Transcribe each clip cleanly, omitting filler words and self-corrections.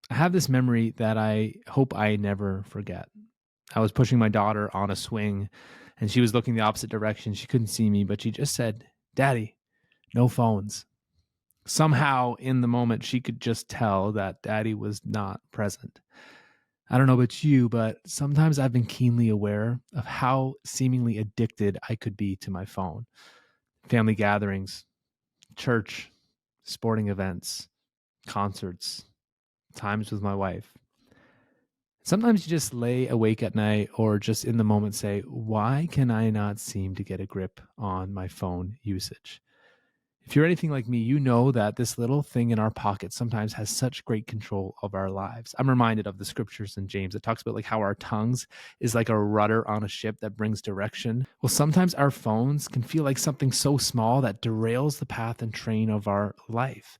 I have this memory that I hope I never forget. I was pushing my daughter on a swing and she was looking the opposite direction. She couldn't see me, but she just said, "Daddy, no phones." Somehow in the moment, she could just tell that daddy was not present. I don't know about you, but sometimes I've been keenly aware of how seemingly addicted I could be to my phone. Family gatherings, church, sporting events, concerts, times with my wife. Sometimes you just lay awake at night or just in the moment say, why can I not seem to get a grip on my phone usage? If you're anything like me, you know that this little thing in our pocket sometimes has such great control of our lives. I'm reminded of the scriptures in James that talks about like how our tongues is like a rudder on a ship that brings direction. Well, sometimes our phones can feel like something so small that derails the path and train of our life.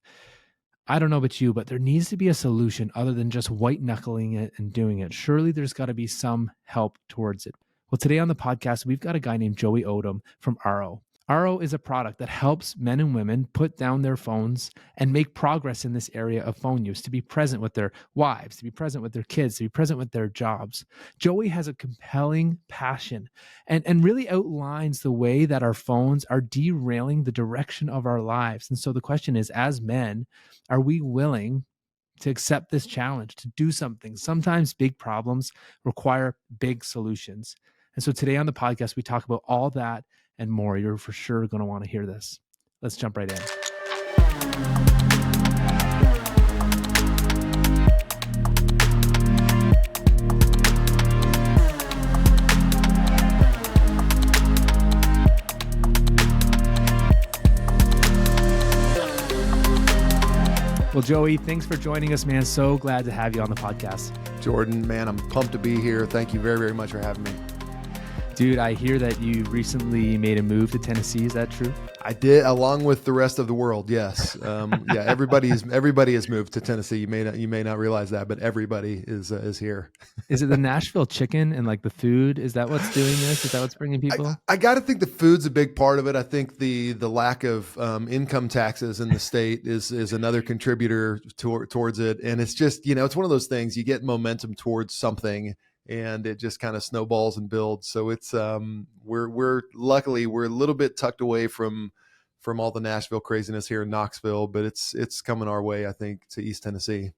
I don't know about you, but there needs to be a solution other than just white knuckling it and doing it. Surely there's got to be some help towards it. Well, today on the podcast, we've got a guy named Joey Odom from Aro. Aro is a product that helps men and women put down their phones and make progress in this area of phone use, to be present with their wives, to be present with their kids, to be present with their jobs. Joey has a compelling passion and really outlines the way that our phones are derailing the direction of our lives. And so the question is, as men, are we willing to accept this challenge, to do something? Sometimes big problems require big solutions. And so today on the podcast, we talk about all that and more. You're for sure going to want to hear this. Let's jump right in. Well, Joey, thanks for joining us, man. So glad to have you on the podcast. Jordan, man, I'm pumped to be here. Thank you very, very much for having me. Dude, I hear that you recently made a move to Tennessee. Is that true? I did, along with the rest of the world. Yes, yeah. Everybody has moved to Tennessee. You may not realize that, but everybody is here. Is it the Nashville chicken and like the food? Is that what's doing this? Is that what's bringing people? I got to think the food's a big part of it. I think the lack of income taxes in the state is another contributor towards it. And it's just, it's one of those things. You get momentum towards something, and it just kind of snowballs and builds. So it's we're luckily a little bit tucked away from all the Nashville craziness here in Knoxville, but it's coming our way, I think, to East Tennessee.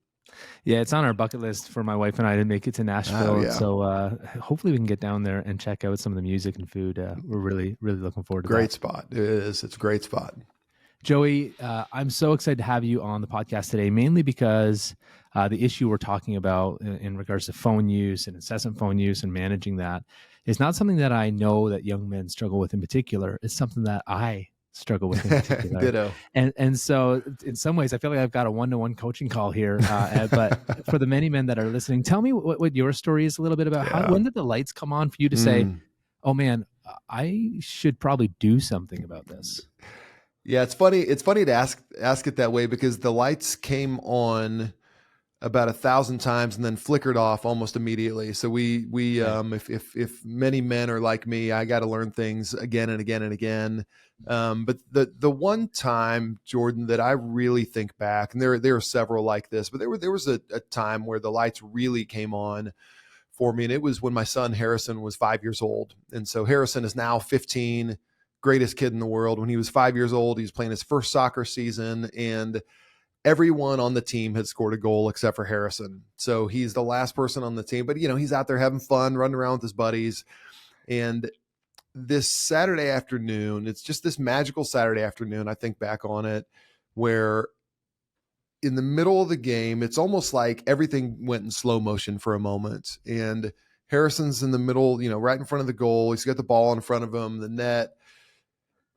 Yeah, it's on our bucket list for my wife and I to make it to Nashville. Oh, yeah. So hopefully we can get down there and check out some of the music and food. We're really, really looking forward to that. Great spot. It is. It's a great spot. Joey, I'm so excited to have you on the podcast today, mainly because the issue we're talking about in regards to phone use and incessant phone use and managing that is not something that I know that young men struggle with in particular. It's something that I struggle with in particular. Ditto. And so in some ways, I feel like I've got a one-to-one coaching call here. But for the many men that are listening, tell me what your story is a little bit about. When did the lights come on for you to say, oh man, I should probably do something about this? Yeah, it's funny. It's funny to ask it that way, because the lights came on about 1,000 times and then flickered off almost immediately. So if many men are like me, I got to learn things again and again and again. But the one time, Jordan, that I really think back, and there are several like this, but there was a time where the lights really came on for me, and it was when my son Harrison was 5 years old. And so Harrison is now 15, greatest kid in the world. When he was 5 years old, he was playing his first soccer season, and everyone on the team had scored a goal except for Harrison. So he's the last person on the team, but he's out there having fun, running around with his buddies. And this Saturday afternoon, it's just this magical Saturday afternoon. I think back on it, where in the middle of the game, it's almost like everything went in slow motion for a moment. And Harrison's in the middle, right in front of the goal. He's got the ball in front of him, the net.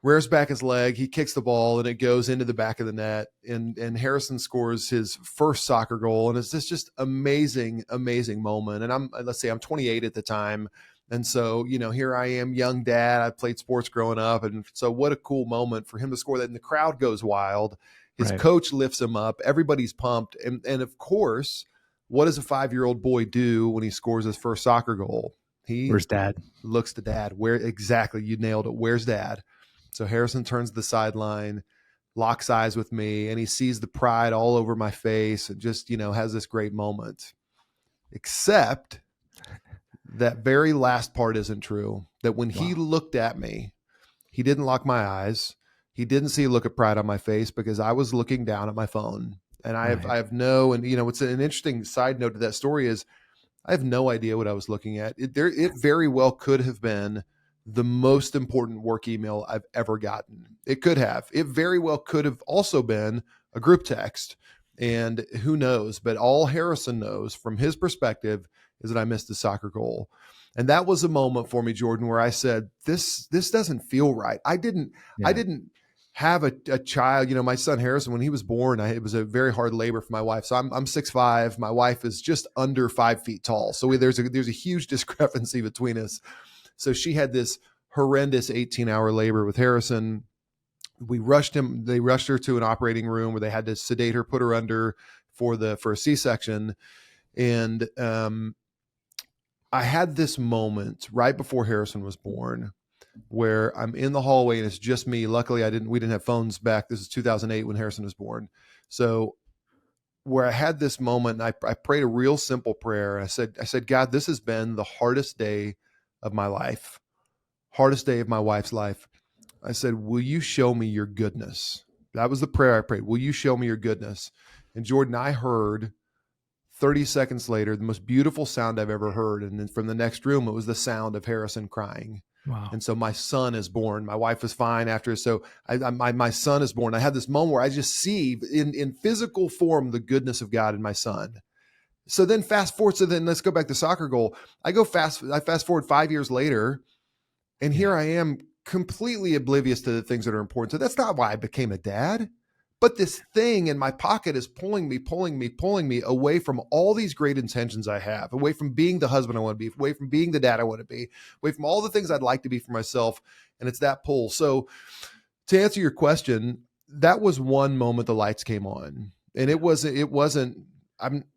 Rears back his leg, he kicks the ball, and it goes into the back of the net. And Harrison scores his first soccer goal, and it's just amazing, amazing moment. And I'm 28 at the time, and so here I am, young dad. I played sports growing up, and so what a cool moment for him to score that. And the crowd goes wild. His coach lifts him up. Everybody's pumped, and of course, what does a 5-year-old boy do when he scores his first soccer goal? Where's Dad? Looks to Dad. Where exactly? You nailed it. Where's Dad? So Harrison turns to the sideline, locks eyes with me, and he sees the pride all over my face and just, has this great moment. Except that very last part isn't true. That when he Wow. looked at me, he didn't lock my eyes. He didn't see a look of pride on my face because I was looking down at my phone. And Right. I have no, and what's an interesting side note to that story is I have no idea what I was looking at. It very well could have been the most important work email I've ever gotten. It could have. It very well could have also been a group text. And who knows? But all Harrison knows from his perspective is that I missed the soccer goal. And that was a moment for me, Jordan, where I said, this doesn't feel right. I didn't Yeah. have a child. My son Harrison, when he was born, it was a very hard labor for my wife. So I'm 6'5". My wife is just under 5 feet tall. So there's a huge discrepancy between us. So she had this horrendous 18-hour labor with Harrison. They rushed her to an operating room where they had to sedate her, put her under for a C-section. And I had this moment right before Harrison was born where I'm in the hallway and it's just me. Luckily, we didn't have phones back. This is 2008 when Harrison was born. So where I had this moment, and I prayed a real simple prayer. I said, God, this has been the hardest day of my life, hardest day of my wife's life. I said, will you show me your goodness? That was the prayer I prayed. Will you show me your goodness? And Jordan, I heard 30 seconds later, the most beautiful sound I've ever heard. And then from the next room, it was the sound of Harrison crying. Wow. And so my son is born. My wife was fine after. So my son is born. I had this moment where I just see in physical form the goodness of God in my son. So then fast forward. So then let's go back to soccer goal. I fast forward 5 years later, and here I am completely oblivious to the things that are important. So that's not why I became a dad. But this thing in my pocket is pulling me away from all these great intentions I have, away from being the husband I want to be, away from being the dad I want to be, away from all the things I'd like to be for myself. And it's that pull. So to answer your question, that was one moment the lights came on. And it wasn't,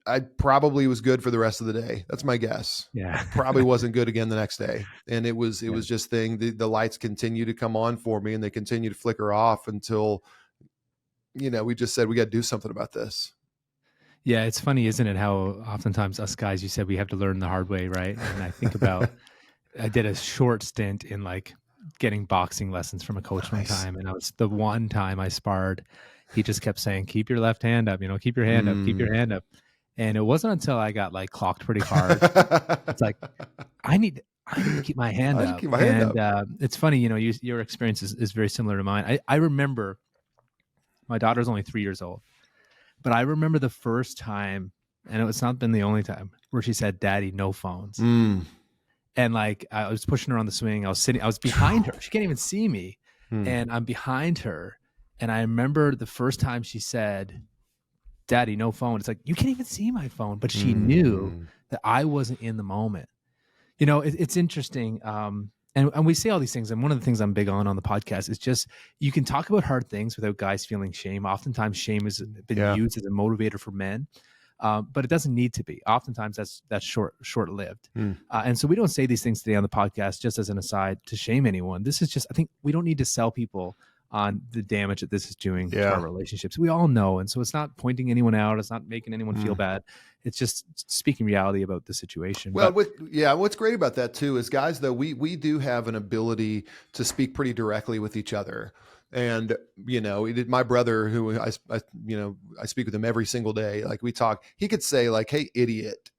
I probably was good for the rest of the day. That's my guess. Yeah. Probably wasn't good again the next day. And it was just the lights continue to come on for me and they continue to flicker off until, we just said, we got to do something about this. Yeah. It's funny, isn't it? How oftentimes us guys, you said we have to learn the hard way. Right. And I think about, I did a short stint in getting boxing lessons from a coach one time. And I was the one time I sparred, he just kept saying, keep your left hand up, keep your hand up, keep your hand up. And it wasn't until I got clocked pretty hard. It's like, I need to keep my hand up. Keep my hand up. It's funny, your experience is very similar to mine. I remember my daughter's only 3 years old, but I remember the first time, and it's not been the only time, where she said, Daddy, no phones. And I was pushing her on the swing. I was behind her. She can't even see me. And I'm behind her. And I remember the first time she said, Daddy, no phone. It's like, you can't even see my phone. But she knew that I wasn't in the moment. It's interesting. And we say all these things. And one of the things I'm big on the podcast is just, you can talk about hard things without guys feeling shame. Oftentimes shame has been used as a motivator for men. But it doesn't need to be. Oftentimes that's short-lived. And so we don't say these things today on the podcast just as an aside to shame anyone. This is just, I think we don't need to sell people on the damage that this is doing to our relationships. We all know. And so it's not pointing anyone out. It's not making anyone feel bad. It's just speaking reality about the situation. Well, what's great about that too is, guys, though, we do have an ability to speak pretty directly with each other. And, my brother, who I speak with him every single day, we talk, he could say hey, idiot,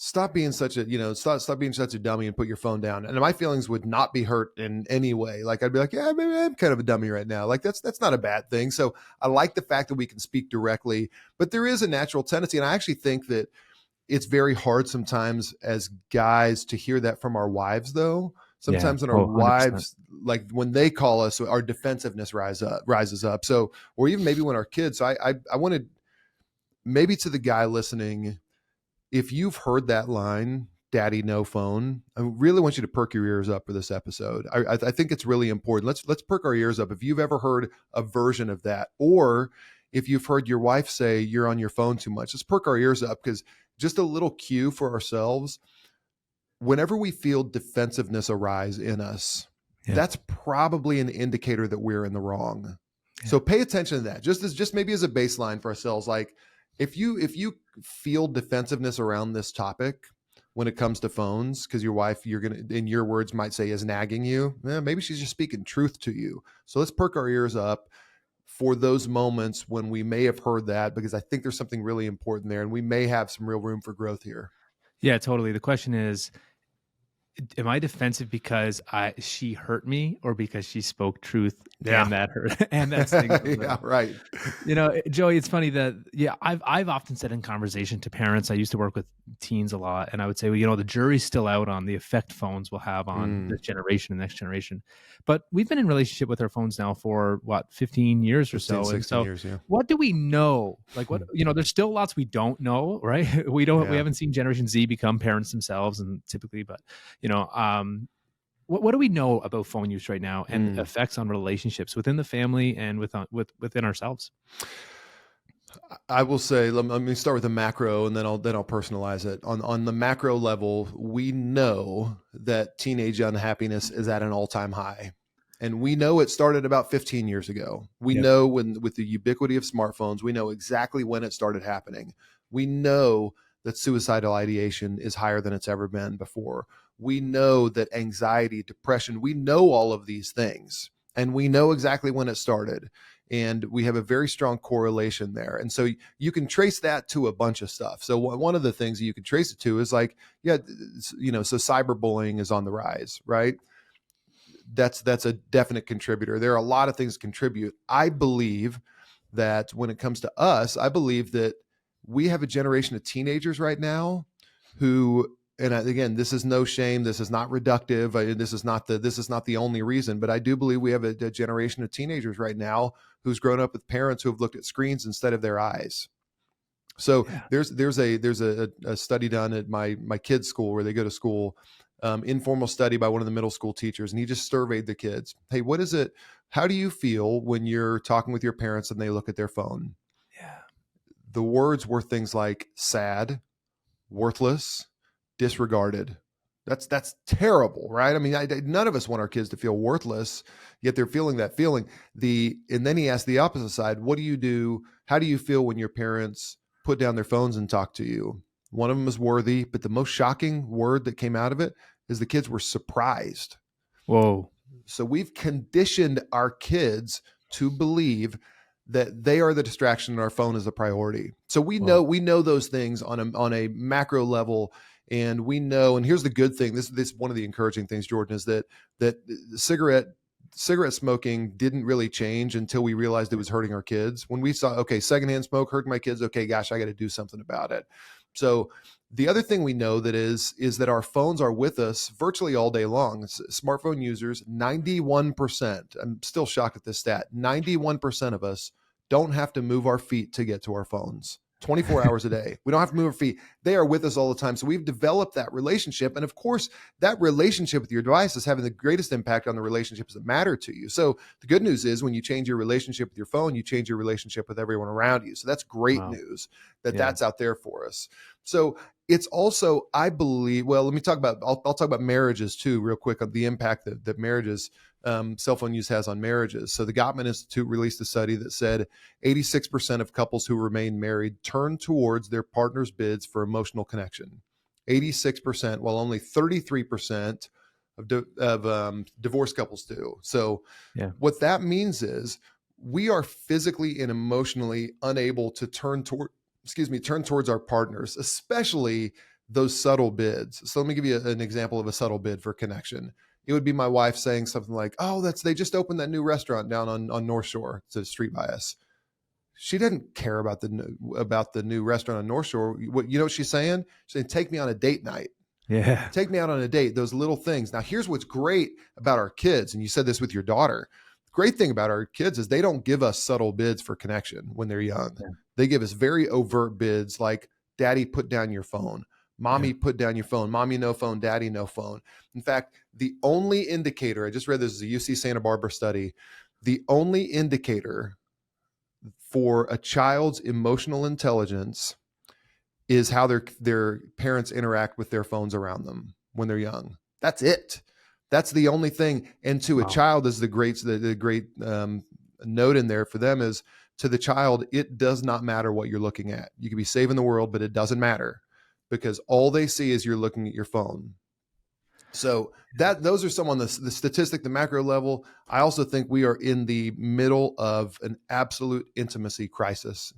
stop being such a, stop being such a dummy and put your phone down. And my feelings would not be hurt in any way. I'd be like, yeah, maybe I'm kind of a dummy right now. That's not a bad thing. So I like the fact that we can speak directly, but there is a natural tendency. And I actually think that it's very hard sometimes as guys to hear that from our wives, though. Sometimes when our wives, when they call us, our defensiveness rises up. So, or even maybe when our kids, so I wanted maybe to the guy listening, if you've heard that line, Daddy, no phone, I really want you to perk your ears up for this episode. I think it's really important. Let's perk our ears up. If you've ever heard a version of that, or if you've heard your wife say you're on your phone too much, let's perk our ears up, because just a little cue for ourselves. Whenever we feel defensiveness arise in us, that's probably an indicator that we're in the wrong. So pay attention to that. Just maybe as a baseline for ourselves. Like if you feel defensiveness around this topic when it comes to phones, because your wife, you're gonna, in your words, might say is nagging you, maybe she's just speaking truth to you. So let's perk our ears up for those moments when we may have heard that, because I think there's something really important there, and we may have some real room for growth here. Yeah, totally. The question is, am I defensive because she hurt me, or because she spoke truth Yeah. and that hurt and that stings a Yeah, little? right. Joey, it's funny that I've often said in conversation to parents. I used to work with teens a lot, and I would say, well, the jury's still out on the effect phones will have on this generation and next generation. But we've been in relationship with our phones now for what, 15 years or 15, so, and 16 so years, yeah. what do we know? Like, what, there's still lots we don't know, right? We Yeah. haven't seen Generation Z become parents themselves, and typically, but what do we know about phone use right now and effects on relationships within the family and within ourselves? I will say, let me start with the macro, and then I'll personalize it. On the macro level, we know that teenage unhappiness is at an all-time high. And we know it started about 15 years ago. We Yep. know with the ubiquity of smartphones, we know exactly when it started happening. We know that suicidal ideation is higher than it's ever been before. We know that anxiety, depression, we know all of these things, and we know exactly when it started. And we have a very strong correlation there. And so you can trace that to a bunch of stuff. So one of the things that you can trace it to is like, so cyberbullying is on the rise, right? That's a definite contributor. There are a lot of things that contribute. I believe that when it comes to us, I believe that we have a generation of teenagers right now who, and again, this is no shame, this is not reductive, this is not the only reason, but I do believe we have a generation of teenagers right now who's grown up with parents who have looked at screens instead of their eyes. So there's a study done at my kids' school where they go to school, informal study by one of the middle school teachers, and he just surveyed the kids. Hey, what is it? How do you feel when you're talking with your parents and they look at their phone? Yeah. The words were things like sad, worthless, disregarded. That's terrible, right? I mean, none of us want our kids to feel worthless, yet they're feeling that feeling. And then he asked the opposite side, what do you do? How do you feel when your parents put down their phones and talk to you? One of them is worthy, but the most shocking word that came out of it is the kids were surprised. Whoa. So we've conditioned our kids to believe that they are the distraction and our phone is a priority. So we know those things on a macro level, and we know. And here's the good thing: this one of the encouraging things, Jordan, is that cigarette smoking didn't really change until we realized it was hurting our kids. When we saw, okay, secondhand smoke hurting my kids, okay, gosh, I got to do something about it. So the other thing we know that is that our phones are with us virtually all day long. Smartphone users, 91%, I'm still shocked at this stat, 91% of us don't have to move our feet to get to our phones. 24 hours a day. We don't have to move our feet. They are with us all the time. So we've developed that relationship. And of course, that relationship with your device is having the greatest impact on the relationships that matter to you. So the good news is when you change your relationship with your phone, you change your relationship with everyone around you. So that's great news that that's out there for us. So it's also, I believe, well, let me talk about, I'll talk about marriages too, real quick, on the impact that marriages, cell phone use has on marriages. So the Gottman Institute released a study that said 86% of couples who remain married turn towards their partner's bids for emotional connection. 86%, while only 33% of divorced couples do. So what that means is we are physically and emotionally unable to turn towards our partners, especially those subtle bids. So let me give you an example of a subtle bid for connection. It would be my wife saying something like, "Oh, they just opened that new restaurant down on North Shore. It's a street by us." She doesn't care about the new restaurant on North Shore. What she's saying? She's saying, "Take me on a date night." Yeah. Take me out on a date. Those little things. Now, here's what's great about our kids, and you said this with your daughter. The great thing about our kids is they don't give us subtle bids for connection when they're young. Yeah. They give us very overt bids like, "Daddy, put down your phone. Mommy, put down your phone. Mommy, no phone. Daddy, no phone." In fact, the only indicator, I just read this is a UC Santa Barbara study, the only indicator for a child's emotional intelligence is how their parents interact with their phones around them when they're young. That's it. That's the only thing. And to a child, is the great note in there for them is, to the child, it does not matter what you're looking at. You could be saving the world, but it doesn't matter, because all they see is you're looking at your phone. So those are some on the statistic, the macro level. I also think we are in the middle of an absolute intimacy crisis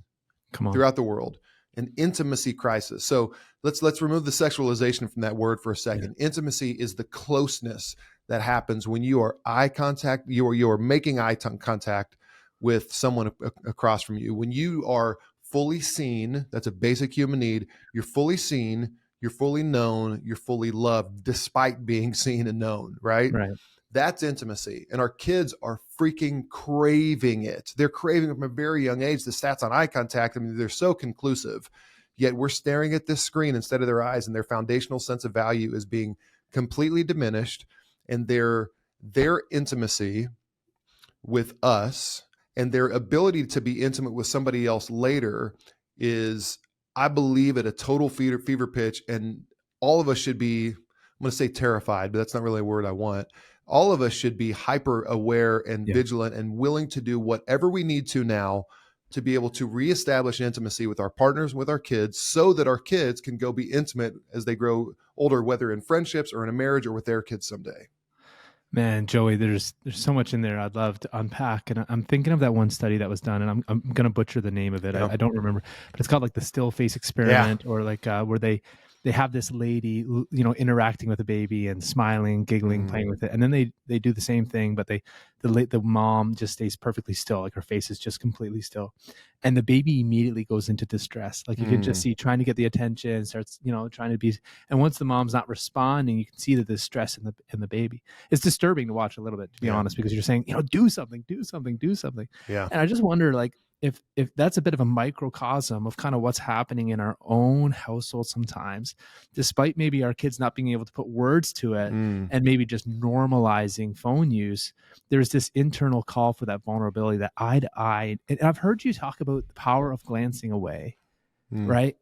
Come on. throughout the world, an intimacy crisis. So let's remove the sexualization from that word for a second. Yeah. Intimacy is the closeness that happens when you are eye contact, you are making eye contact with someone across from you. When you are fully seen, that's a basic human need. You're fully seen, you're fully known, you're fully loved, despite being seen and known, right? Right. That's intimacy. And our kids are freaking craving it. They're craving it from a very young age. The stats on eye contact, I mean, they're so conclusive. Yet we're staring at this screen instead of their eyes, and their foundational sense of value is being completely diminished. And their intimacy with us and their ability to be intimate with somebody else later is, I believe, at a total fever pitch. And all of us should be, I'm going to say terrified, but that's not really a word I want. All of us should be hyper aware and vigilant and willing to do whatever we need to now to be able to reestablish intimacy with our partners, with our kids, so that our kids can go be intimate as they grow older, whether in friendships or in a marriage or with their kids someday. Man, Joey, there's so much in there I'd love to unpack. And I'm thinking of that one study that was done, and I'm going to butcher the name of it. I don't remember, but it's called like the still face experiment, or like where they have this lady, interacting with a baby and smiling, giggling, playing with it. And then they do the same thing, but the mom just stays perfectly still. Like her face is just completely still. And the baby immediately goes into distress. Like you can just see, trying to get the attention, starts, trying to be, and once the mom's not responding, you can see the distress in the baby. It's disturbing to watch a little bit, to be honest, because you're saying, do something. Yeah. And I just wonder, like, if that's a bit of a microcosm of kind of what's happening in our own household sometimes, despite maybe our kids not being able to put words to it, and maybe just normalizing phone use, there's this internal call for that vulnerability, that eye to eye. And I've heard you talk about the power of glancing away, right?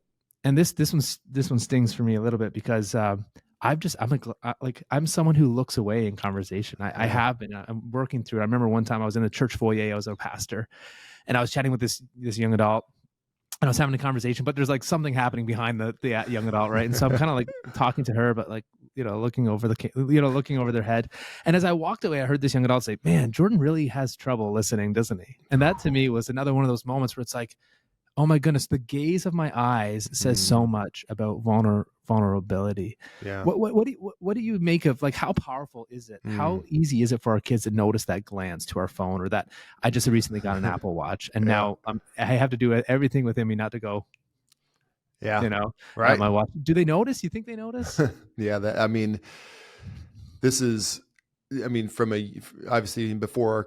And this one stings for me a little bit, because I'm someone who looks away in conversation. I have been. I'm working through it. I remember one time I was in the church foyer. I was a pastor, and I was chatting with this young adult, and I was having a conversation, but there's like something happening behind the young adult, right? And so I'm kind of like talking to her, but like, looking over looking over their head. And as I walked away, I heard this young adult say, "Man, Jordan really has trouble listening, doesn't he?" And that to me was another one of those moments where it's like, oh my goodness, the gaze of my eyes says so much about vulnerability. Yeah. What do you make of, like, how powerful is it? How easy is it for our kids to notice that glance to our phone, or that I just recently got an Apple Watch, and now I have to do everything within me not to go, right. my watch. Do they notice? You think they notice? Yeah. This is, obviously even before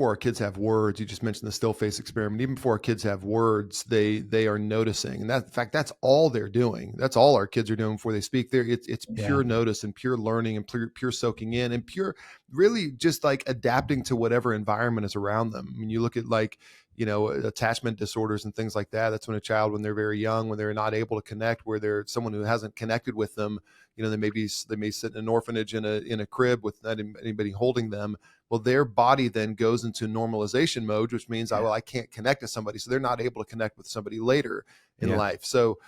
our kids have words, you just mentioned the still face experiment. Even before our kids have words, they are noticing, and that, in fact, that's all they're doing. That's all our kids are doing before they speak. It's pure notice and pure learning and pure soaking in and pure, really just like adapting to whatever environment is around them. I mean, you look at like, attachment disorders and things like that. That's when a child, when they're very young, when they're not able to connect, where they're someone who hasn't connected with them, they may sit in an orphanage in a crib with not anybody holding them. Well, their body then goes into normalization mode, which means I can't connect to somebody, so they're not able to connect with somebody later in life. So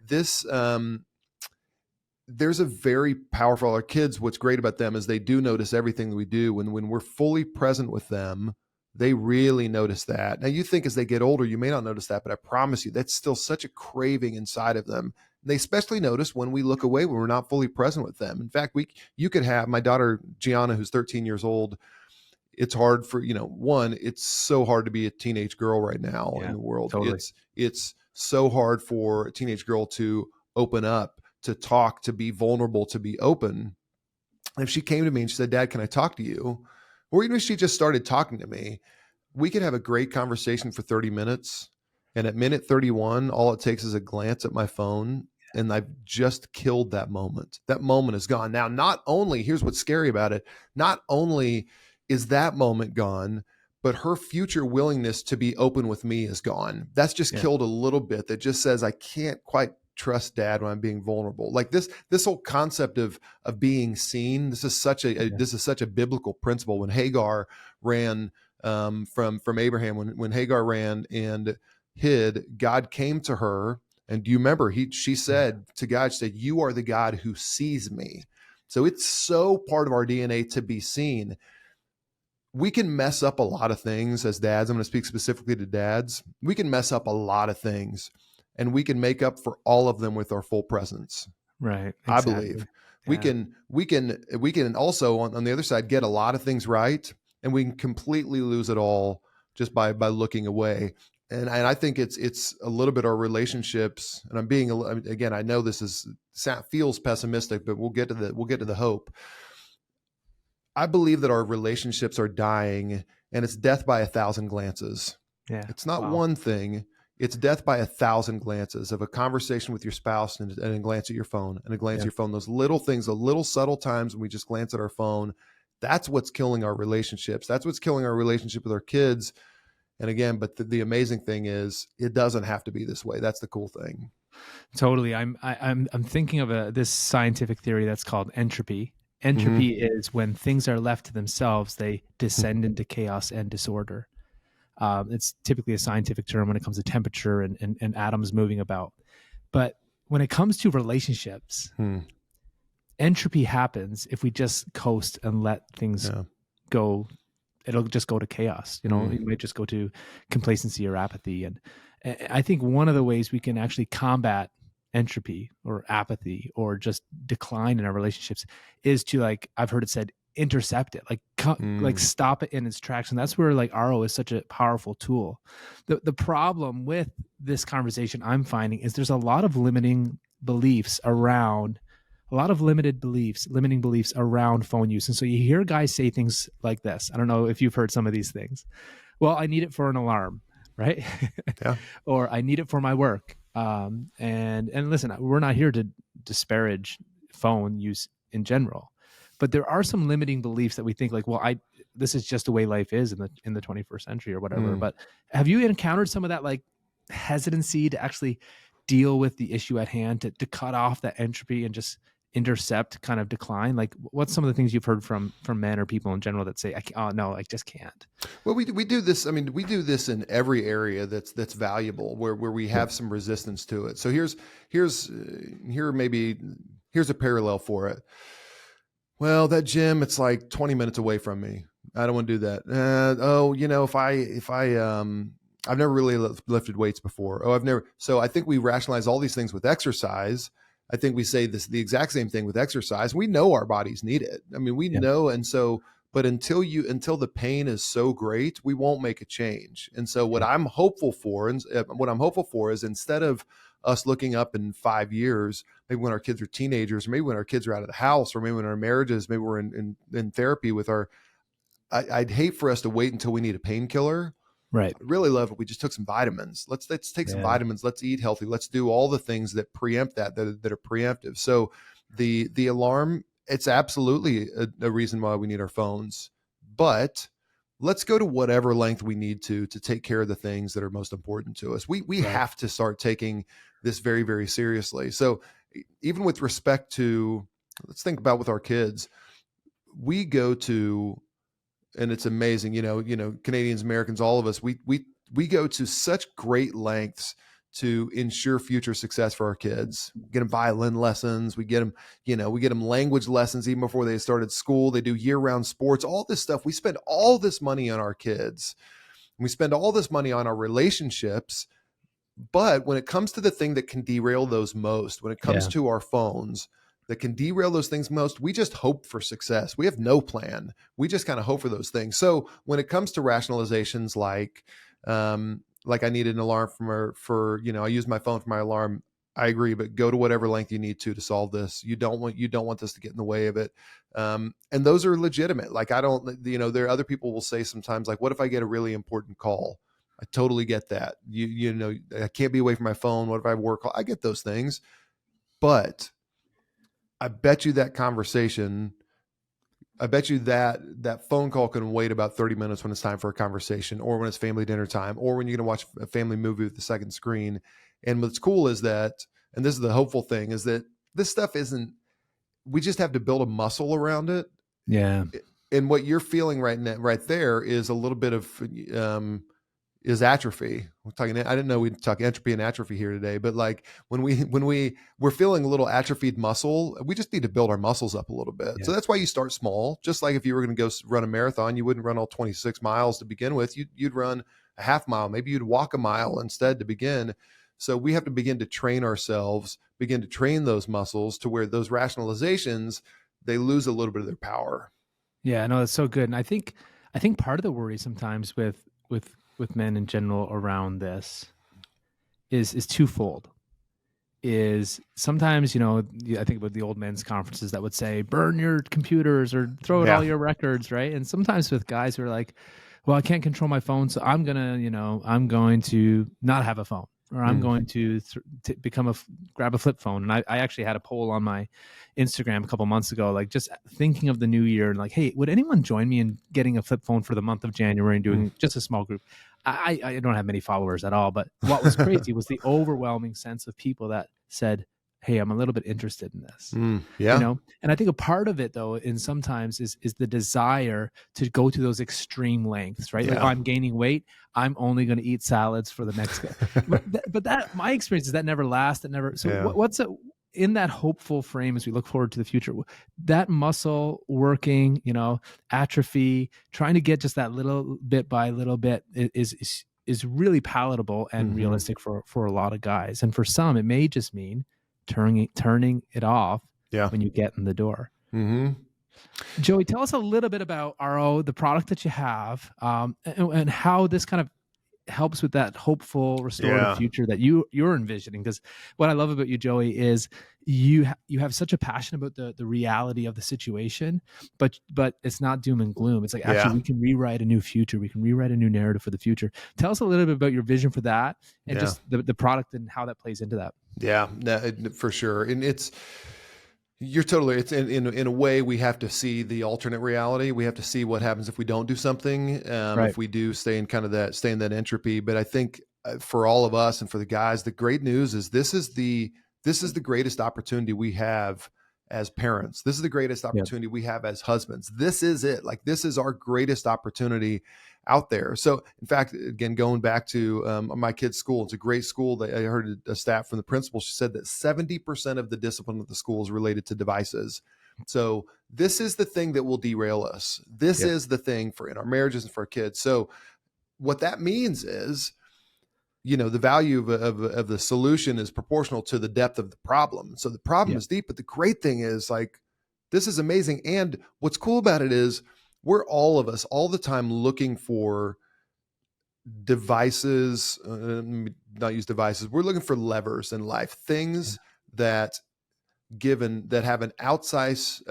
this there's a very powerful, our kids, what's great about them is they do notice everything that we do. When we're fully present with them, they really notice that. Now, you think as they get older, you may not notice that, but I promise you, that's still such a craving inside of them. They especially notice when we look away, when we're not fully present with them. In fact, you could have my daughter, Gianna, who's 13 years old. It's hard for, one, it's so hard to be a teenage girl right now in the world. Totally. It's so hard for a teenage girl to open up, to talk, to be vulnerable, to be open. And if she came to me and she said, "Dad, can I talk to you?" Or even if she just started talking to me, we could have a great conversation for 30 minutes. And at minute 31, all it takes is a glance at my phone, and I've just killed that moment. That moment is gone. Now, not only, here's what's scary about it, not only is that moment gone, but her future willingness to be open with me is gone. That's just killed a little bit. That just says, I can't quite trust Dad when I'm being vulnerable. Like this whole concept of being seen. This is such a biblical principle. When Hagar ran from Abraham when Hagar ran and hid. God came to her, and do you remember she Yeah. said to God, she said, "You are the God who sees me." So it's so part of our DNA to be seen. We can mess up a lot of things as dads. I'm going to speak specifically to dads. We can mess up a lot of things, and we can make up for all of them with our full presence. Right. I Exactly. believe Yeah. we can also on the other side get a lot of things right, and we can completely lose it all just by looking away. And I think it's a little bit our relationships. And I'm being again, I know this is feels pessimistic, but we'll get to the hope. I believe that our relationships are dying, and it's death by 1,000 glances. Yeah. It's not Wow. one thing. It's death by 1,000 glances of a conversation with your spouse and a glance at your phone and a glance at Yeah. your phone. Those little things, the little subtle times when we just glance at our phone, that's what's killing our relationships. That's what's killing our relationship with our kids. And again, but the amazing thing is it doesn't have to be this way. That's the cool thing. Totally. I'm thinking of this scientific theory that's called entropy. Mm-hmm. Entropy is when things are left to themselves, they descend into chaos and disorder. It's typically a scientific term when it comes to temperature and atoms moving about. But when it comes to relationships, Hmm. entropy happens if we just coast and let things Yeah. go. It'll just go to chaos. You know, Mm. it might just go to complacency or apathy. And I think one of the ways we can actually combat entropy or apathy or just decline in our relationships is to, like, I've heard it said, intercept it, like Mm. stop it in its tracks. And that's where like RO is such a powerful tool. The problem with this conversation I'm finding is there's a lot of limiting beliefs around a lot of limiting beliefs around phone use. And so you hear guys say things like this. I don't know if you've heard some of these things. Well, I need it for an alarm, right? Yeah. Or I need it for my work. And listen, we're not here to disparage phone use in general, but there are some limiting beliefs that we think like, well, this is just the way life is in the 21st century or whatever. Mm. But have you encountered some of that like hesitancy to actually deal with the issue at hand, to cut off that entropy and just intercept kind of decline? Like, what's some of the things you've heard from men or people in general that say, oh no, I just can't? Well, we do this. I mean, we do this in every area that's valuable, where we have some resistance to it. So here's a parallel for it. Well, that gym, it's like 20 minutes away from me. I don't want to do that. I've never really lifted weights before. Oh, I've never. So I think we rationalize all these things with exercise. I think we say the exact same thing with exercise. We know our bodies need it. I mean, we Yeah. know, and so, but until the pain is so great, we won't make a change. And so, Yeah. what I'm hopeful for is, instead of us looking up in 5 years, maybe when our kids are teenagers, or maybe when our kids are out of the house, or maybe when our marriages, maybe we're in therapy with our. I'd hate for us to wait until we need a painkiller. Right. I'd really love if we just took some vitamins. Let's take some Yeah. vitamins. Let's eat healthy. Let's do all the things that preempt that are preemptive. So the alarm, it's absolutely a reason why we need our phones, but let's go to whatever length we need to take care of the things that are most important to us. We Right. have to start taking this very, very seriously. So even with respect to, let's think about with our kids, we go to, and it's amazing, Canadians, Americans, all of us, we go to such great lengths to ensure future success for our kids. Get them violin lessons. We get them, we get them language lessons even before they started school. They do year-round sports, all this stuff. We spend all this money on our kids. We spend all this money on our relationships. But when it comes to the thing that can derail those most, when it comes Yeah. to our phones, that can derail those things most, we just hope for success. We have no plan. We just kind of hope for those things. So when it comes to rationalizations like I needed an alarm I use my phone for my alarm. I agree, but go to whatever length you need to solve this. You don't want this to get in the way of it. And those are legitimate. Like, I don't, there are other people will say sometimes, like, what if I get a really important call? I totally get that. I can't be away from my phone. What if I have work call? I get those things, but I bet you that conversation, I bet you that phone call can wait about 30 minutes when it's time for a conversation, or when it's family dinner time, or when you're going to watch a family movie with the second screen. And what's cool is that, and this is the hopeful thing, is that this stuff isn't, we just have to build a muscle around it. Yeah. and what you're feeling right there is a little bit of is atrophy. We're talking. I didn't know we'd talk entropy and atrophy here today, but like we're feeling a little atrophied muscle, we just need to build our muscles up a little bit. Yeah. So that's why you start small. Just like if you were going to go run a marathon, you wouldn't run all 26 miles to begin with. You'd run a half mile. Maybe you'd walk a mile instead to begin. So we have to begin to train ourselves, begin to train those muscles to where those rationalizations, they lose a little bit of their power. Yeah, no, that's so good. And I think part of the worry sometimes with men in general around this is twofold. Is sometimes, I think about the old men's conferences that would say, burn your computers or throw out Yeah. all your records, right? And sometimes with guys who are like, well, I can't control my phone, so I'm going to not have a phone, or I'm going to grab a flip phone. And I actually had a poll on my Instagram a couple months ago, like just thinking of the new year and like, hey, would anyone join me in getting a flip phone for the month of January and doing just a small group? I don't have many followers at all, but what was crazy was the overwhelming sense of people that said, hey, I'm a little bit interested in this. Yeah. And I think a part of it though, and sometimes is the desire to go to those extreme lengths, right? Yeah. Like, oh, I'm gaining weight, I'm only going to eat salads for the next but that my experience is that never lasts. That never. So Yeah. In that hopeful frame as we look forward to the future, that muscle working, atrophy, trying to get just that little bit by little bit is really palatable and realistic for a lot of guys. And for some, it may just mean turning it off when you get in the door. Joey, tell us a little bit about RO, the product that you have, and how this kind of helps with that hopeful restorative future that you're envisioning. Because what I love about you, Joey, is you have such a passion about the reality of the situation, but it's not doom and gloom. It's like, actually, we can rewrite a new future. We can rewrite a new narrative for the future. Tell us a little bit about your vision for that and just the product and how that plays into that. Yeah, for sure. And you're totally, it's in a way, we have to see the alternate reality. We have to see what happens if we don't do something. If we do stay in that entropy. But I think for all of us and for the guys, the great news is this is the greatest opportunity we have as parents. This is the greatest opportunity we have as husbands. This is it. Like, this is our greatest opportunity out there. So in fact, again, going back to my kid's school, it's a great school. I heard a stat from the principal. She said that 70% of the discipline of the school is related to devices. So this is the thing that will derail us. This is the thing in our marriages and for our kids. So what that means is, the value of the solution is proportional to the depth of the problem. So the problem is deep, but the great thing is, like, this is amazing. And what's cool about it is we're all of us all the time looking for devices, not use devices. We're looking for levers in life, things that have an outsized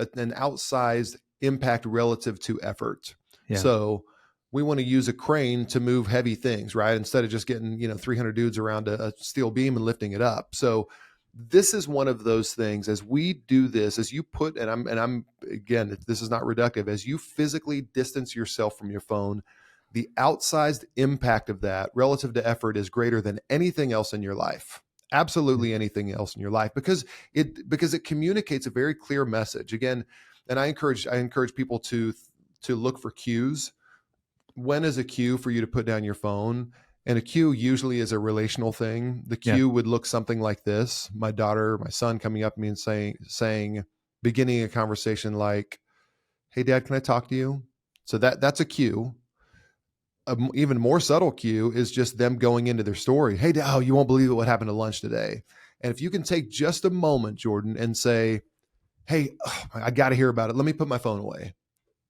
impact relative to effort. So we want to use a crane to move heavy things, right? Instead of just getting, 300 dudes around a steel beam and lifting it up. So this is one of those things. As we do this, as you put, and I'm again, this is not reductive, as you physically distance yourself from your phone, the outsized impact of that relative to effort is greater than anything else in your life. Absolutely anything else in your life, because it communicates a very clear message. Again, and I encourage people to look for cues. When is a cue for you to put down your phone? And a cue usually is a relational thing. The cue would look something like this: my son coming up to me and saying, beginning a conversation like, "Hey, Dad, can I talk to you?" So that's a cue. An even more subtle cue is just them going into their story. "Hey, Dad, you won't believe what happened to lunch today." And if you can take just a moment, Jordan, and say, "Hey, I got to hear about it. Let me put my phone away."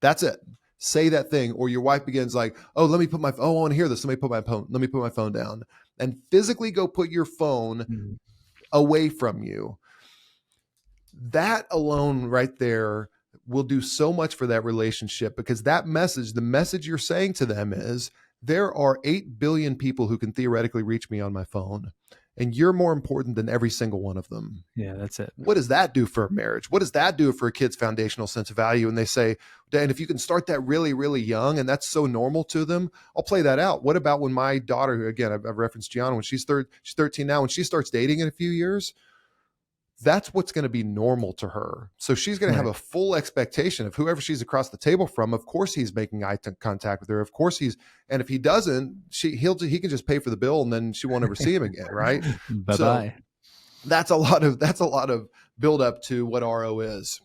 That's it. Say that thing. Or your wife begins like, "Oh, I want to hear this. Let me put my phone down," and physically go put your phone away from you. That alone right there will do so much for that relationship, because the message you're saying to them is, there are 8 billion people who can theoretically reach me on my phone, and you're more important than every single one of them. Yeah, that's it. What does that do for a marriage? What does that do for a kid's foundational sense of value? And they say, "Dan, if you can start that really, really young, and that's so normal to them, I'll play that out." What about when my daughter, again, I've referenced Gianna, when she's 13 now, when she starts dating in a few years, that's what's going to be normal to her. So she's going to have Right. a full expectation of whoever she's across the table from. Of course, he's making contact with her. Of course, and if he doesn't, he can just pay for the bill and then she won't ever see him again. Right. Bye So bye. that's a lot of build up to what RO is.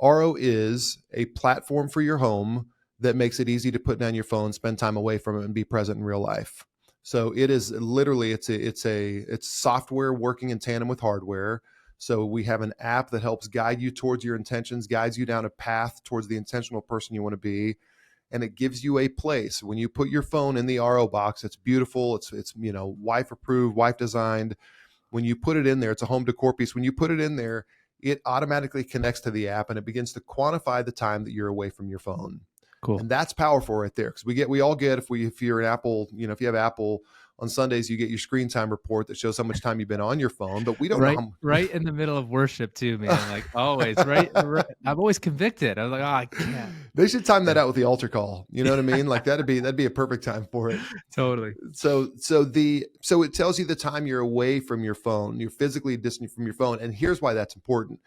RO is a platform for your home that makes it easy to put down your phone, spend time away from it, and be present in real life. So it is literally it's software working in tandem with hardware. So we have an app that helps guide you towards your intentions, guides you down a path towards the intentional person you want to be, and it gives you a place. When you put your phone in the RO box, it's beautiful. It's wife approved, wife designed. When you put it in there, it's a home decor piece. When you put it in there, it automatically connects to the app and it begins to quantify the time that you're away from your phone. Cool. And that's powerful right there. Because we all get, if you're an Apple, if you have Apple, on Sundays you get your screen time report that shows how much time you've been on your phone, but we don't know how Right in the middle of worship too, man. Like always, right. I'm always convicted. I was like, oh, I can't. They should time that out with the altar call. You know what I mean? Like that'd be a perfect time for it. Totally. So it tells you the time you're away from your phone. You're physically distant from your phone, and here's why that's important.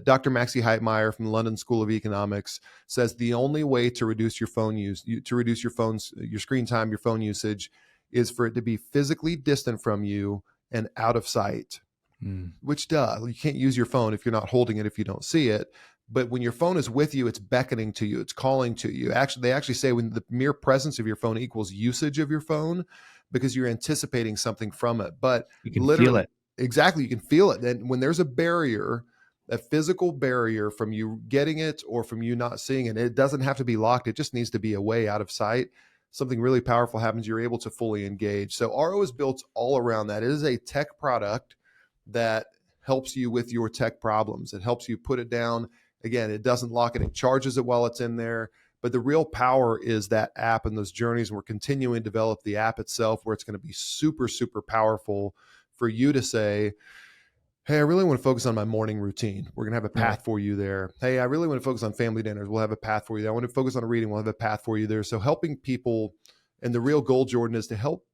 Dr. Maxie Heitmeyer from the London School of Economics says the only way to reduce your phone use, to reduce your screen time, your phone usage, is for it to be physically distant from you and out of sight. Which you can't use your phone if you're not holding it, if you don't see it. But when your phone is with you, it's beckoning to you, it's calling to you. They actually say when the mere presence of your phone equals usage of your phone, because you're anticipating something from it. But you can feel it. Exactly, you can feel it. And when there's a barrier, a physical barrier from you getting it or from you not seeing it, it doesn't have to be locked. It just needs to be away, out of sight. Something really powerful happens. You're able to fully engage. So RO is built all around that. It is a tech product that helps you with your tech problems. It helps you put it down. Again, it doesn't lock it. It charges it while it's in there. But the real power is that app and those journeys. And we're continuing to develop the app itself, where it's going to be super, super powerful for you to say, hey, I really want to focus on my morning routine. We're going to have a path for you there. Hey, I really want to focus on family dinners. We'll have a path for you there. I want to focus on reading. We'll have a path for you there. So helping people, and the real goal, Jordan, is to help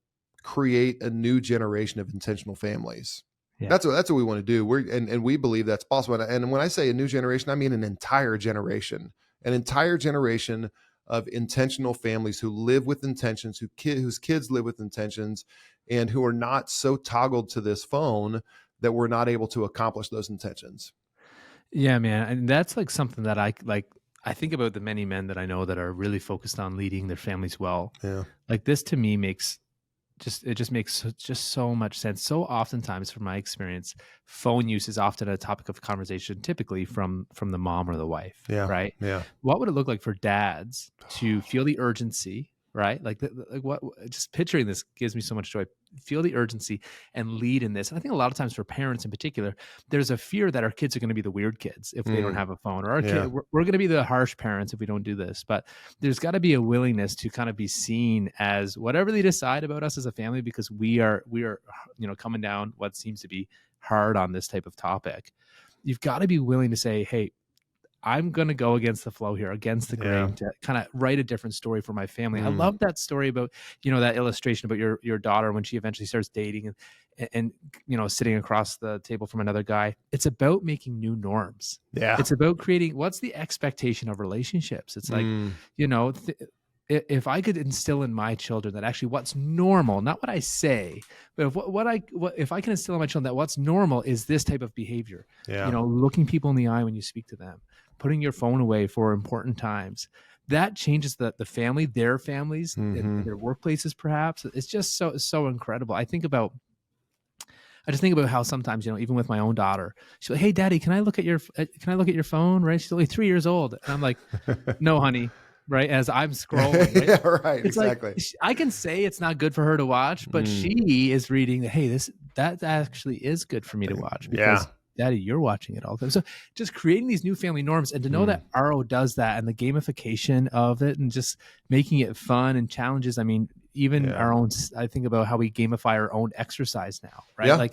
create a new generation of intentional families. Yeah. That's what we want to do. And we believe that's possible. And when I say a new generation, I mean an entire generation of intentional families who live with intentions, whose kids live with intentions, and who are not so toggled to this phone that we're not able to accomplish those intentions. Yeah, man. And that's like something that I think about the many men that I know that are really focused on leading their families well. Yeah. Like this to me makes so much sense. So oftentimes from my experience, phone use is often a topic of conversation, typically from the mom or the wife. Yeah. Right. Yeah. What would it look like for dads to feel the urgency? Right. Like what, just picturing this gives me so much joy. Feel the urgency and lead in this. And I think a lot of times for parents in particular, there's a fear that our kids are going to be the weird kids if they don't have a phone, or our kid, we're going to be the harsh parents if we don't do this. But there's got to be a willingness to kind of be seen as whatever they decide about us as a family, because we are, coming down what seems to be hard on this type of topic. You've got to be willing to say, hey, I'm going to go against the flow here, against the grain, to kind of write a different story for my family. I love that story about, that illustration about your daughter when she eventually starts dating and sitting across the table from another guy. It's about making new norms. Yeah. It's about creating, what's the expectation of relationships? It's like, if I could instill in my children that actually what's normal, not what I say, but if I can instill in my children that what's normal is this type of behavior, looking people in the eye when you speak to them, putting your phone away for important times, that changes the family, their families, and their workplaces, perhaps. It's just so incredible. I just think about how sometimes, even with my own daughter, she's like, "Hey, Daddy, can I look at your phone?" Right? She's only 3 years old, and I'm like, "No, honey." Right, as I'm scrolling. Right? Yeah, right. It's exactly. Like, I can say it's not good for her to watch, but she is reading that. Hey, that actually is good for me to watch because Daddy, you're watching it all the time. So just creating these new family norms, and to know that RO does that, and the gamification of it, and just making it fun and challenges. I mean, even Yeah. our own, I think about how we gamify our own exercise now, right? Yeah.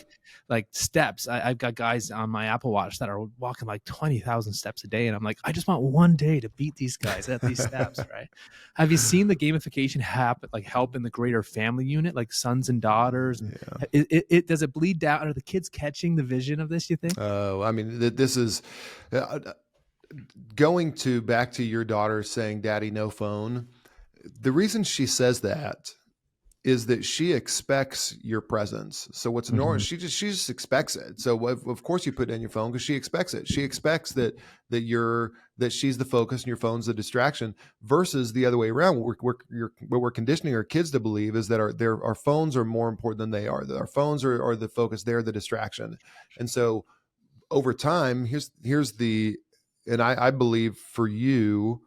Like steps. I've got guys on my Apple Watch that are walking like 20,000 steps a day. And I'm like, I just want one day to beat these guys at these steps, right? Have you seen the gamification happen, like help in the greater family unit, like sons and daughters? And Yeah. does it bleed down? Are the kids catching the vision of this, you think? I mean, this is uh, going to back to your daughter saying, "Daddy, no phone." The reason she says that is that she expects your presence. So what's normal? Hmm. She just expects it. So of course you put down your phone because she expects it. She expects that she's the focus and your phone's the distraction. Versus the other way around. What we're conditioning our kids to believe is that our phones are more important than they are. That our phones are the focus. They're the distraction. And so over time, here's the, and I believe for you,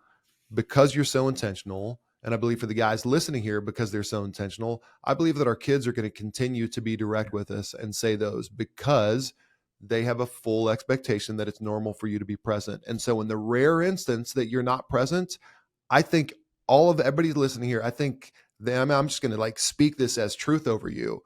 because you're so intentional, and I believe for the guys listening here, because they're so intentional, I believe that our kids are going to continue to be direct with us and say those because they have a full expectation that it's normal for you to be present. And so in the rare instance that you're not present, I think all of everybody listening here, I think I'm just going to like speak this as truth over you,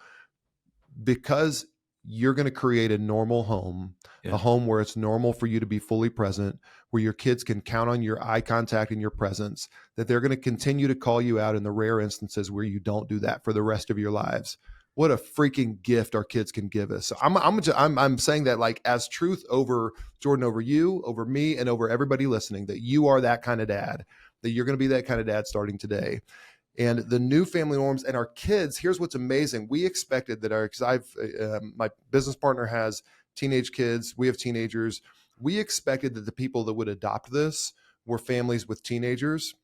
because you're going to create a normal home, a Yeah. home where it's normal for you to be fully present, where your kids can count on your eye contact and your presence, that they're going to continue to call you out in the rare instances where you don't do that for the rest of your lives. What a freaking gift our kids can give us. So I'm saying that like as truth over Jordan, over you, over me, and over everybody listening, that you are that kind of dad, that you're going to be that kind of dad starting today. And the new family norms and our kids, here's what's amazing. We expected that because my business partner has teenage kids, we have teenagers. We expected that the people that would adopt this were families with teenagers.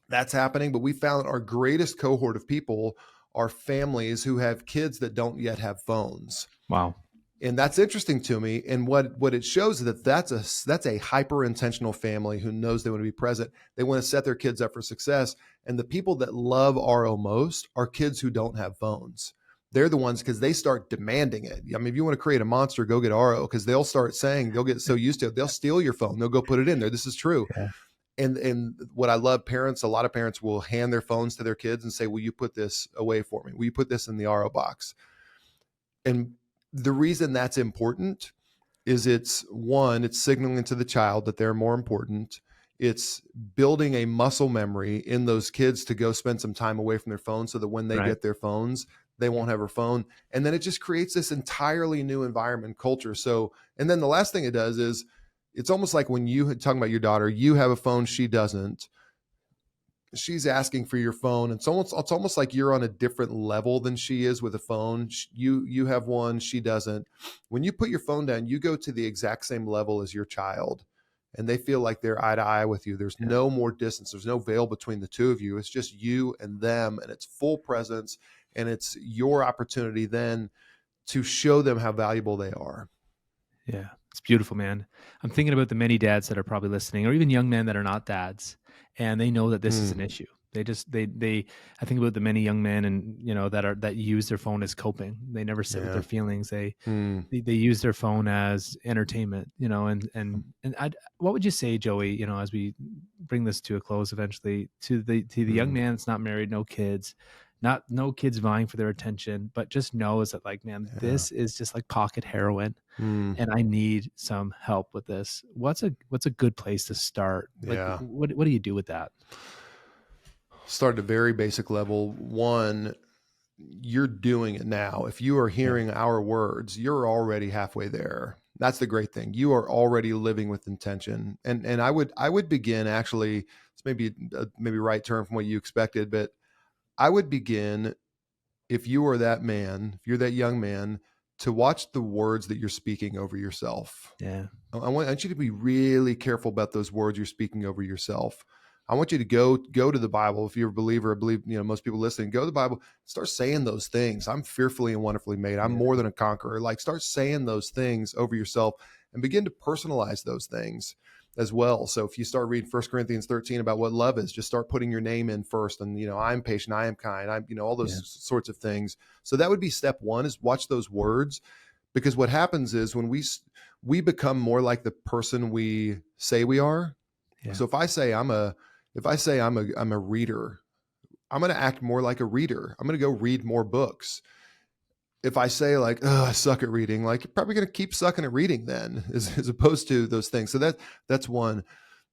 That's happening, but we found our greatest cohort of people are families who have kids that don't yet have phones. Wow. And that's interesting to me. And what it shows is that that's a hyper intentional family who knows they want to be present. They want to set their kids up for success. And the people that love RO most are kids who don't have phones. They're the ones because they start demanding it. I mean, if you want to create a monster, go get RO, because they'll start saying, they'll get so used to it, they'll steal your phone. They'll go put it in there. This is true. Yeah. And what I love, a lot of parents will hand their phones to their kids and say, will you put this away for me? Will you put this in the RO box? And the reason that's important is it's signaling to the child that they're more important. It's building a muscle memory in those kids to go spend some time away from their phone so that when they Right. get their phones, they won't have a phone. And then it just creates this entirely new environment culture. So, and then the last thing it does is it's almost like when you talking about your daughter, you have a phone, she doesn't. She's asking for your phone. It's almost like you're on a different level than she is with a phone. You have one, she doesn't. When you put your phone down, you go to the exact same level as your child, and they feel like they're eye to eye with you. There's Yeah. no more distance. There's no veil between the two of you. It's just you and them, and it's full presence, and it's your opportunity then to show them how valuable they are. Yeah, it's beautiful, man. I'm thinking about the many dads that are probably listening, or even young men that are not dads, and they know that this is an Mm, issue. They I think about the many young men and that use their phone as coping. They never sit with yeah. their feelings. Mm, They use their phone as entertainment, and what would you say, Joey, as we bring this to a close eventually, to the young mm, man that's not married, no kids, not no kids vying for their attention, but just knows that, like, man, yeah. this is just like pocket heroin Mm, and I need some help with this. What's a good place to start? Like, yeah. what do you do with that? Start at a very basic level. One, you're doing it now. If you are Yeah, hearing our words, you're already halfway there. That's the great thing. You are already living with intention. And I would begin, actually, it's maybe right term from what you expected, but I would begin, if you are that man, if you're that young man, to watch the words that you're speaking over yourself. yeah, I want you to be really careful about those words you're speaking over yourself. I want you to go to the Bible. If you're a believer, I believe, most people listening, go to the Bible, start saying those things. I'm fearfully and wonderfully made. I'm yeah, more than a conqueror. Like, start saying those things over yourself and begin to personalize those things as well. So if you start reading 1 Corinthians 13 about what love is, just start putting your name in first. And, I'm patient, I am kind, all those yeah, sorts of things. So that would be step one, is watch those words. Because what happens is when we become more like the person we say we are. yeah, So if I say I'm a reader, I'm going to act more like a reader. I'm going to go read more books. If I say like, oh, I suck at reading, like, you're probably going to keep sucking at reading then, as opposed to those things. So that's one.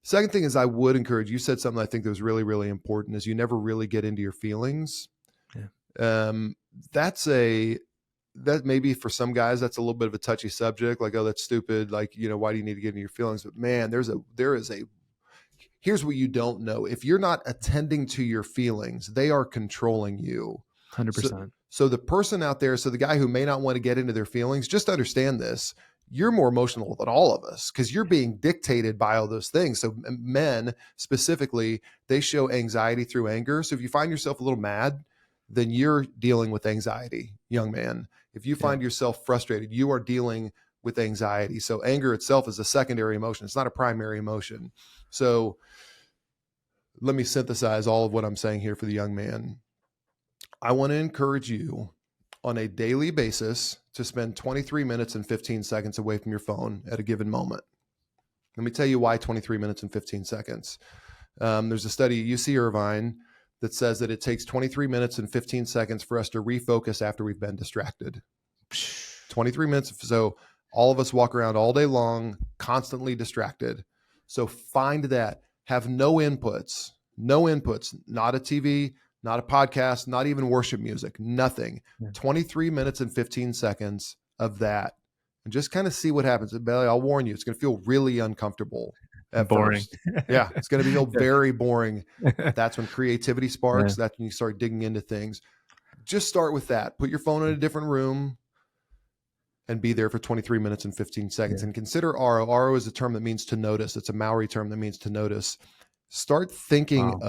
Second thing is, I would encourage, you said something I think that was really, really important, is you never really get into your feelings. Yeah. That maybe for some guys, that's a little bit of a touchy subject. Like, oh, that's stupid. Like, why do you need to get into your feelings? But man, here's what you don't know. If you're not attending to your feelings, they are controlling you. 100%. So the person out there, so the guy who may not want to get into their feelings, just understand this. You're more emotional than all of us because you're being dictated by all those things. So men specifically, they show anxiety through anger. So if you find yourself a little mad, then you're dealing with anxiety, young man. If you find yourself frustrated, you are dealing with anxiety. So anger itself is a secondary emotion. It's not a primary emotion. So let me synthesize all of what I'm saying here for the young man. I want to encourage you on a daily basis to spend 23 minutes and 15 seconds away from your phone at a given moment. Let me tell you why 23 minutes and 15 seconds. There's a study at UC Irvine that says that it takes 23 minutes and 15 seconds for us to refocus after we've been distracted. 23 minutes. So all of us walk around all day long, constantly distracted. So find that. Have no inputs, not a TV, not a podcast, not even worship music, nothing. 23 minutes and 15 seconds of that. And just kind of see what happens. Belly, I'll warn you, it's going to feel really uncomfortable at boring. first. Yeah, it's going to feel very boring. That's when creativity sparks. That's when you start digging into things. Just start with that. Put your phone in a different room and be there for 23 minutes and 15 seconds. And consider RO. RO is a term that means to notice. It's a Maori term that means to notice. Start thinking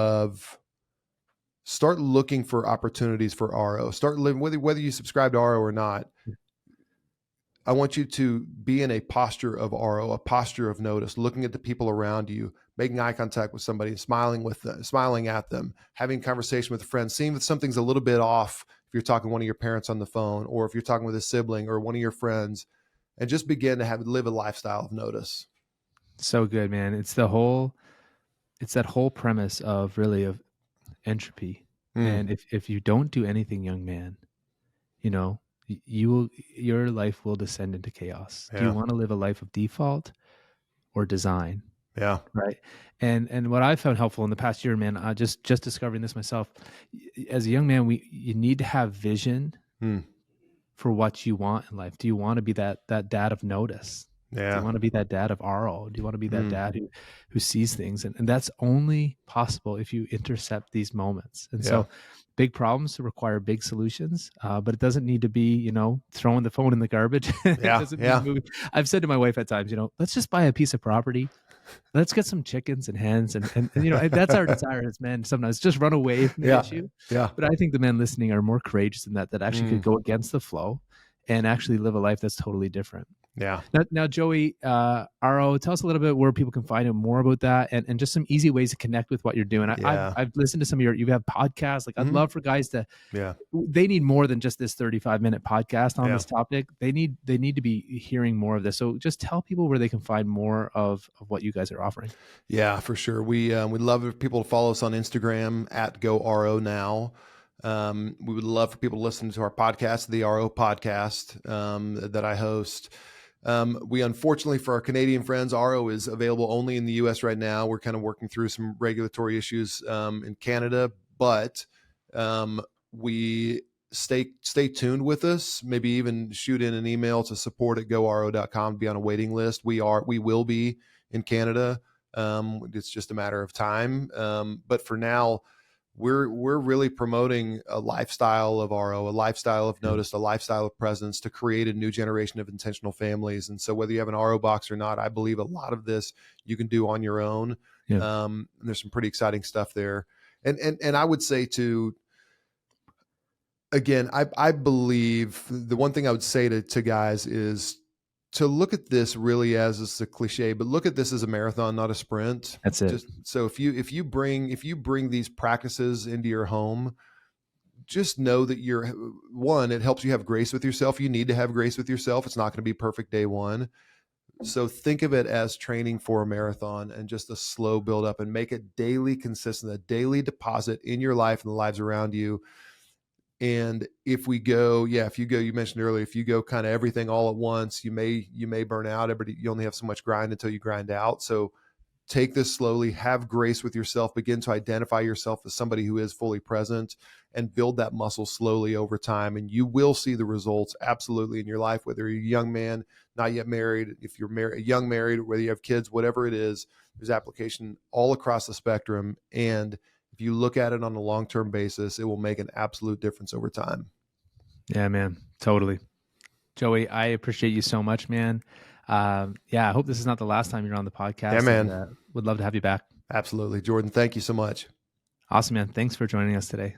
start looking for opportunities for RO. Start living, whether you subscribe to RO or not. I want you to be in a posture of RO, a posture of notice, looking at the people around you, making eye contact with somebody, smiling at them, having a conversation with a friend, seeing if something's a little bit off. If you're talking to one of your parents on the phone, or if you're talking with a sibling or one of your friends, and just begin to live a lifestyle of notice. So good, man. It's that whole premise of entropy. And if you don't do anything, young man, your life will descend into chaos. Do you want to live a life of default or design? Yeah. Right. And what I found helpful in the past year, man, I just discovering this myself. As a young man, you need to have vision for what you want in life. Do you want to be that dad of notice? Yeah. Do you want to be that dad of RO? Do you want to be that dad who sees things? And that's only possible if you intercept these moments. And so big problems require big solutions, but it doesn't need to be, throwing the phone in the garbage. I've said to my wife at times, let's just buy a piece of property. Let's get some chickens and hens. And that's our desire as men. Sometimes just run away from the issue. Yeah. But I think the men listening are more courageous than that actually could go against the flow and actually live a life that's totally different. Yeah. Now, Joey, RO, tell us a little bit where people can find out more about that, and just some easy ways to connect with what you're doing. I've listened to some of you have podcasts. Like, I'd love for guys to, they need more than just this 35-minute podcast on this topic. They need to be hearing more of this. So just tell people where they can find more of what you guys are offering. Yeah, for sure. We'd love for people to follow us on Instagram at GoRONow. We would love for people to listen to our podcast, the RO podcast, that I host. We unfortunately, for our Canadian friends, RO is available only in the US right now. We're kind of working through some regulatory issues in Canada, but we stay tuned with us. Maybe even shoot in an email to support@goro.com to be on a waiting list. We will be in Canada. It's just a matter of time. But for now, we're really promoting a lifestyle of RO, a lifestyle of notice, a lifestyle of presence to create a new generation of intentional families. And so whether you have an RO box or not, I believe a lot of this you can do on your own. There's some pretty exciting stuff there. And I would say again, I believe the one thing I would say to guys is to look at this really as it's a cliche, but look at this as a marathon, not a sprint. That's it. So if you bring these practices into your home, just know that it helps you have grace with yourself. You need to have grace with yourself. It's not going to be perfect day one. So think of it as training for a marathon and just a slow build up, and make it daily consistent, a daily deposit in your life and the lives around you. And if we go, if you go, you mentioned earlier, if you go kind of everything all at once, you may burn out. You only have so much grind until you grind out. So take this slowly, have grace with yourself, begin to identify yourself as somebody who is fully present, and build that muscle slowly over time. And you will see the results absolutely in your life, whether you're a young man, not yet married, if you're married, young married, whether you have kids, whatever it is, there's application all across the spectrum. And if you look at it on a long-term basis, it will make an absolute difference over time. Yeah, man. Totally. Joey, I appreciate you so much, man. I hope this is not the last time you're on the Yeah, podcast, and man. would love to have you back. Absolutely. Jordan, thank you so much. Awesome, man. Thanks for joining us today.